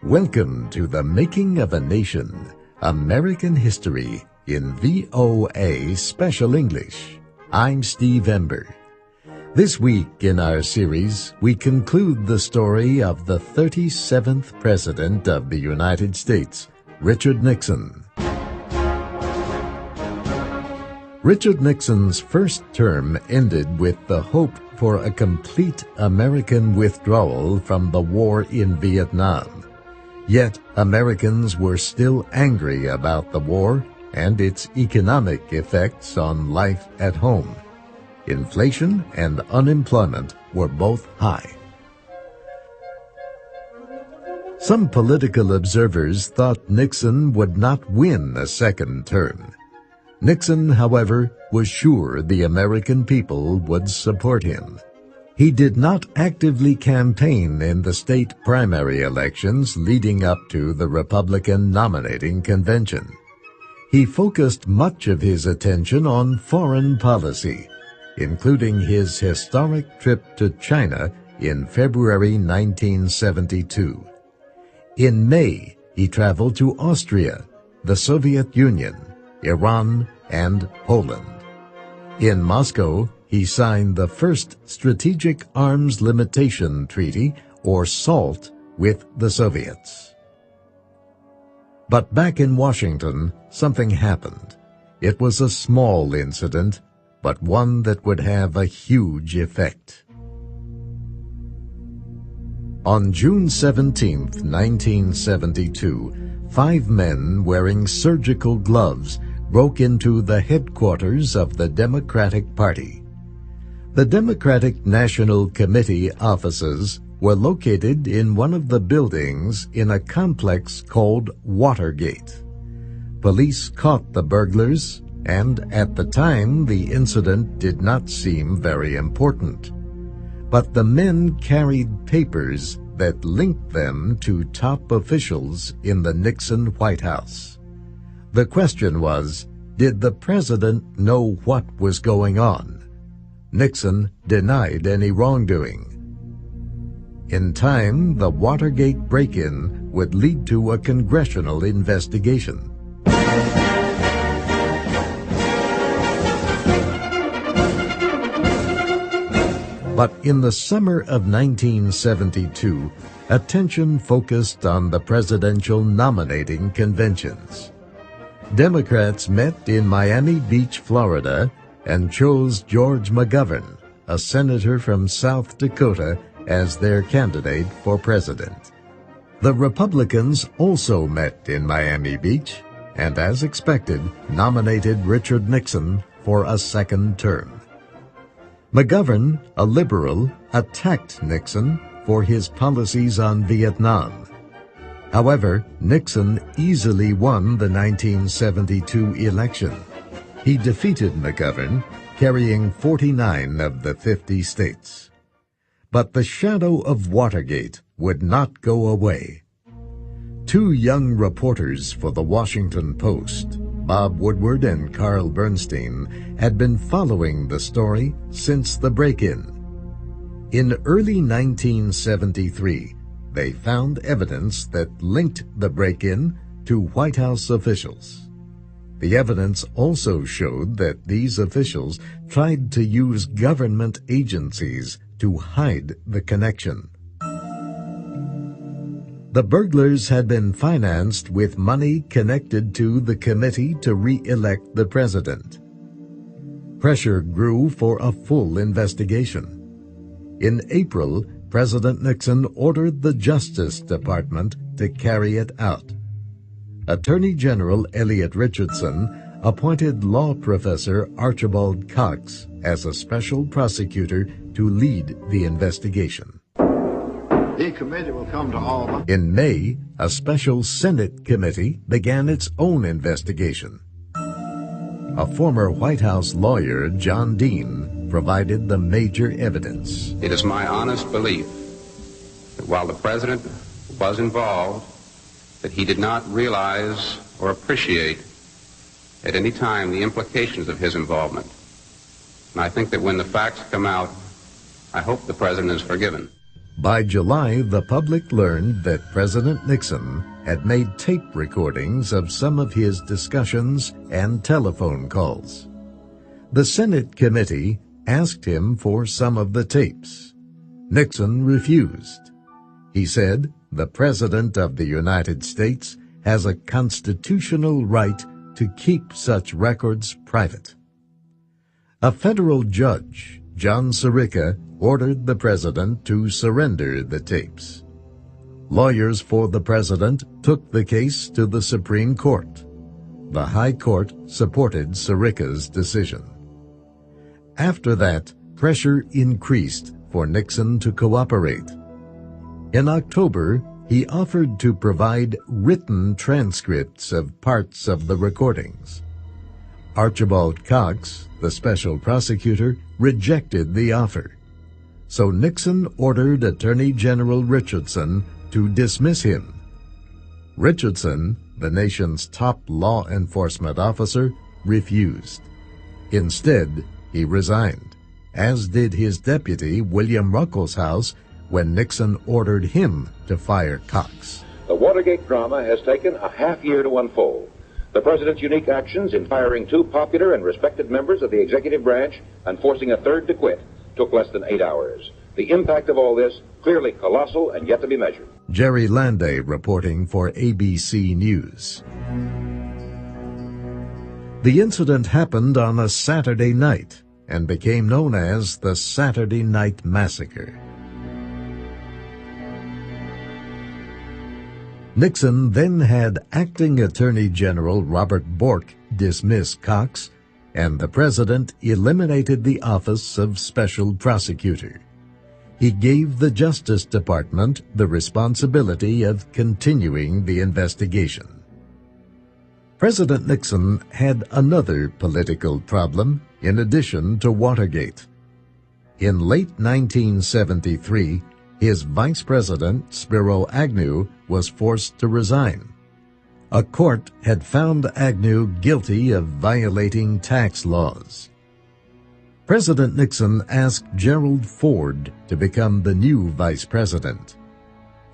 Welcome to The Making of a Nation, American History in VOA Special English. I'm Steve Ember. This week in our series, we conclude the story of the 37th President of the United States, Richard Nixon. Richard Nixon's first term ended with the hope for a complete American withdrawal from the war in Vietnam. Yet Americans were still angry about the war and its economic effects on life at home. Inflation and unemployment were both high. Some political observers thought Nixon would not win a second term. Nixon, however, was sure the American people would support him. He did not actively campaign in the state primary elections leading up to the Republican nominating convention. He focused much of his attention on foreign policy, including his historic trip to China in February 1972. In May, he traveled to Austria, the Soviet Union, Iran, and Poland. In Moscow, he signed the first Strategic Arms Limitation Treaty, or SALT, with the Soviets. But back in Washington, something happened. It was a small incident, but one that would have a huge effect. On June 17th, 1972, 5 men wearing surgical gloves broke into the headquarters of the Democratic Party. The Democratic National Committee offices were located in one of the buildings in a complex called Watergate. Police caught the burglars, and at the time the incident did not seem very important. But the men carried papers that linked them to top officials in the Nixon White House. The question was, did the president know what was going on? Nixon denied any wrongdoing. In time, the Watergate break-in would lead to a congressional investigation. But in the summer of 1972, attention focused on the presidential nominating conventions. Democrats met in Miami Beach, Florida, and chose George McGovern, a senator from South Dakota, as their candidate for president. The Republicans also met in Miami Beach and, as expected, nominated Richard Nixon for a second term. McGovern, a liberal, attacked Nixon for his policies on Vietnam. However, Nixon easily won the 1972 election. He defeated McGovern, carrying 49 of the 50 states. But the shadow of Watergate would not go away. 2 young reporters for the Washington Post, Bob Woodward and Carl Bernstein, had been following the story since the break-in. In early 1973, they found evidence that linked the break-in to White House officials. The evidence also showed that these officials tried to use government agencies to hide the connection. The burglars had been financed with money connected to the committee to re-elect the president. Pressure grew for a full investigation. In April, President Nixon ordered the Justice Department to carry it out. Attorney General Elliot Richardson appointed law professor Archibald Cox as a special prosecutor to lead the investigation. The committee will come to Albany. In May, a special Senate committee began its own investigation. A former White House lawyer, John Dean, provided the major evidence. It is my honest belief that while the president was involved, that he did not realize or appreciate at any time the implications of his involvement. And I think that when the facts come out, I hope the president is forgiven. By July, the public learned that President Nixon had made tape recordings of some of his discussions and telephone calls. The Senate committee asked him for some of the tapes. Nixon refused. He said the President of the United States has a constitutional right to keep such records private. A federal judge, John Sirica, ordered the President to surrender the tapes. Lawyers for the President took the case to the Supreme Court. The High Court supported Sirica's decision. After that, pressure increased for Nixon to cooperate. In October, he offered to provide written transcripts of parts of the recordings. Archibald Cox, the special prosecutor, rejected the offer. So Nixon ordered Attorney General Richardson to dismiss him. Richardson, the nation's top law enforcement officer, refused. Instead, he resigned, as did his deputy William Ruckelshaus when Nixon ordered him to fire Cox. The Watergate drama has taken a half year to unfold. The president's unique actions in firing two popular and respected members of the executive branch and forcing a third to quit took less than 8 hours. The impact of all this, clearly colossal and yet to be measured. Jerry Landay reporting for ABC News. The incident happened on a Saturday night and became known as the Saturday Night Massacre. Nixon then had Acting Attorney General Robert Bork dismiss Cox, and the President eliminated the office of Special Prosecutor. He gave the Justice Department the responsibility of continuing the investigation. President Nixon had another political problem in addition to Watergate. In late 1973, his Vice President, Spiro Agnew, was forced to resign. A court had found Agnew guilty of violating tax laws. President Nixon asked Gerald Ford to become the new vice president.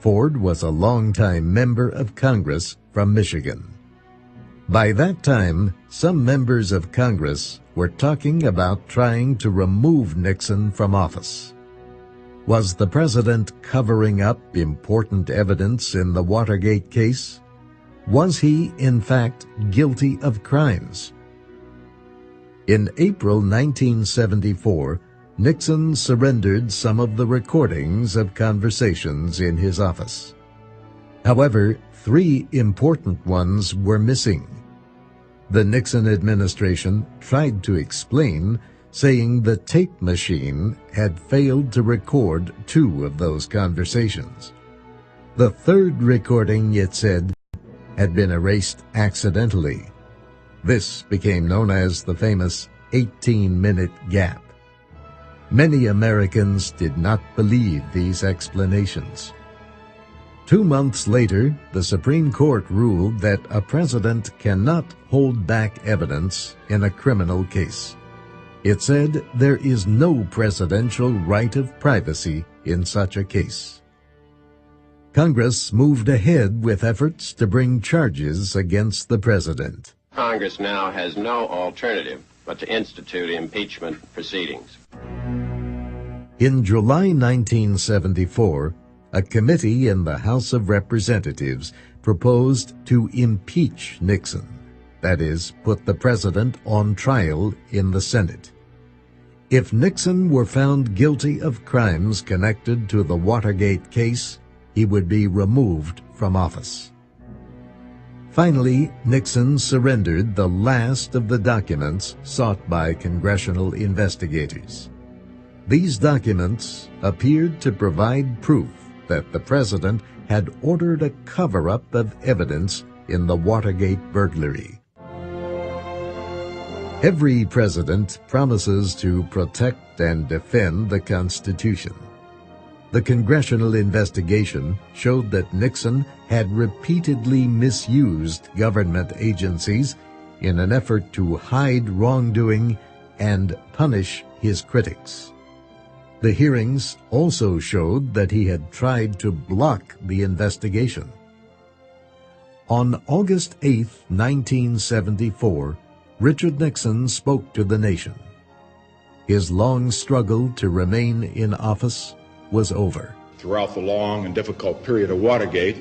Ford was a longtime member of Congress from Michigan. By that time, some members of Congress were talking about trying to remove Nixon from office. Was the president covering up important evidence in the Watergate case? Was he, in fact, guilty of crimes? In April 1974, Nixon surrendered some of the recordings of conversations in his office. However, 3 important ones were missing. The Nixon administration tried to explain, saying the tape machine had failed to record 2 of those conversations. The 3rd recording, it said, had been erased accidentally. This became known as the famous 18-minute gap. Many Americans did not believe these explanations. 2 months later, the Supreme Court ruled that a president cannot hold back evidence in a criminal case. It said there is no presidential right of privacy in such a case. Congress moved ahead with efforts to bring charges against the president. Congress now has no alternative but to institute impeachment proceedings. In July 1974, a committee in the House of Representatives proposed to impeach Nixon, that is, put the president on trial in the Senate. If Nixon were found guilty of crimes connected to the Watergate case, he would be removed from office. Finally, Nixon surrendered the last of the documents sought by congressional investigators. These documents appeared to provide proof that the president had ordered a cover-up of evidence in the Watergate burglary. Every president promises to protect and defend the Constitution. The congressional investigation showed that Nixon had repeatedly misused government agencies in an effort to hide wrongdoing and punish his critics. The hearings also showed that he had tried to block the investigation. On August 8, 1974, Richard Nixon spoke to the nation. His long struggle to remain in office was over. Throughout the long and difficult period of Watergate,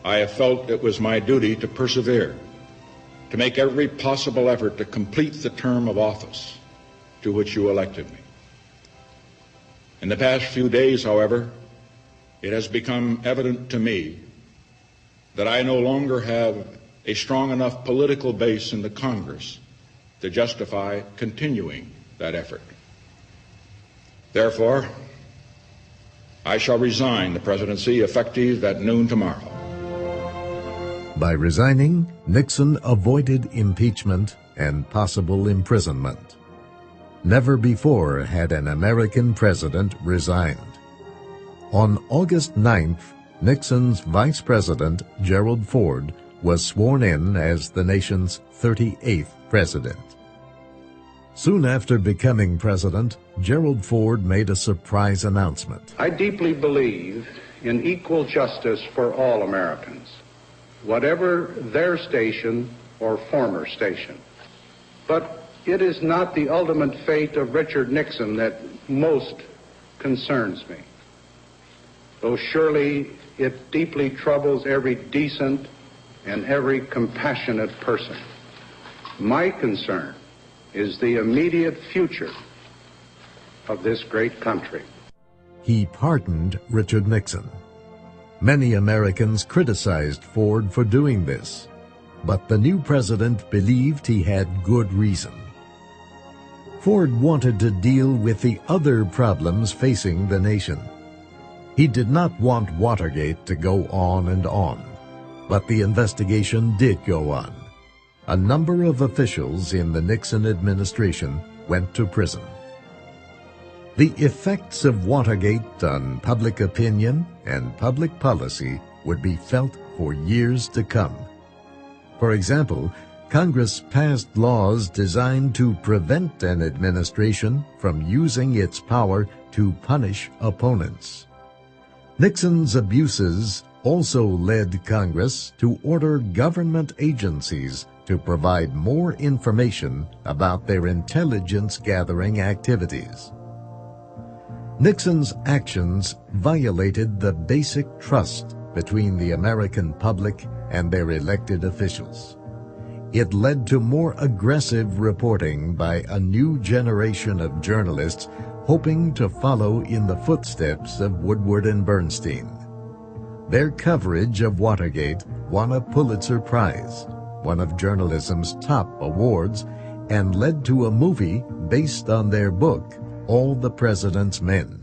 I have felt it was my duty to persevere, to make every possible effort to complete the term of office to which you elected me. In the past few days, however, it has become evident to me that I no longer have a strong enough political base in the Congress to justify continuing that effort. Therefore, I shall resign the presidency effective at noon tomorrow. By resigning, Nixon avoided impeachment and possible imprisonment. Never before had an American president resigned. On August 9th, Nixon's Vice President, Gerald Ford, was sworn in as the nation's 38th president. Soon after becoming president, Gerald Ford made a surprise announcement. I deeply believe in equal justice for all Americans, whatever their station or former station. But it is not the ultimate fate of Richard Nixon that most concerns me, though surely it deeply troubles every decent and every compassionate person. My concern is the immediate future of this great country. He pardoned Richard Nixon. Many Americans criticized Ford for doing this, but the new president believed he had good reason. Ford wanted to deal with the other problems facing the nation. He did not want Watergate to go on and on, but the investigation did go on. A number of officials in the Nixon administration went to prison. The effects of Watergate on public opinion and public policy would be felt for years to come. For example, Congress passed laws designed to prevent an administration from using its power to punish opponents. Nixon's abuses also led Congress to order government agencies to provide more information about their intelligence-gathering activities. Nixon's actions violated the basic trust between the American public and their elected officials. It led to more aggressive reporting by a new generation of journalists hoping to follow in the footsteps of Woodward and Bernstein. Their coverage of Watergate won a Pulitzer Prize, one of journalism's top awards, and led to a movie based on their book, All the President's Men.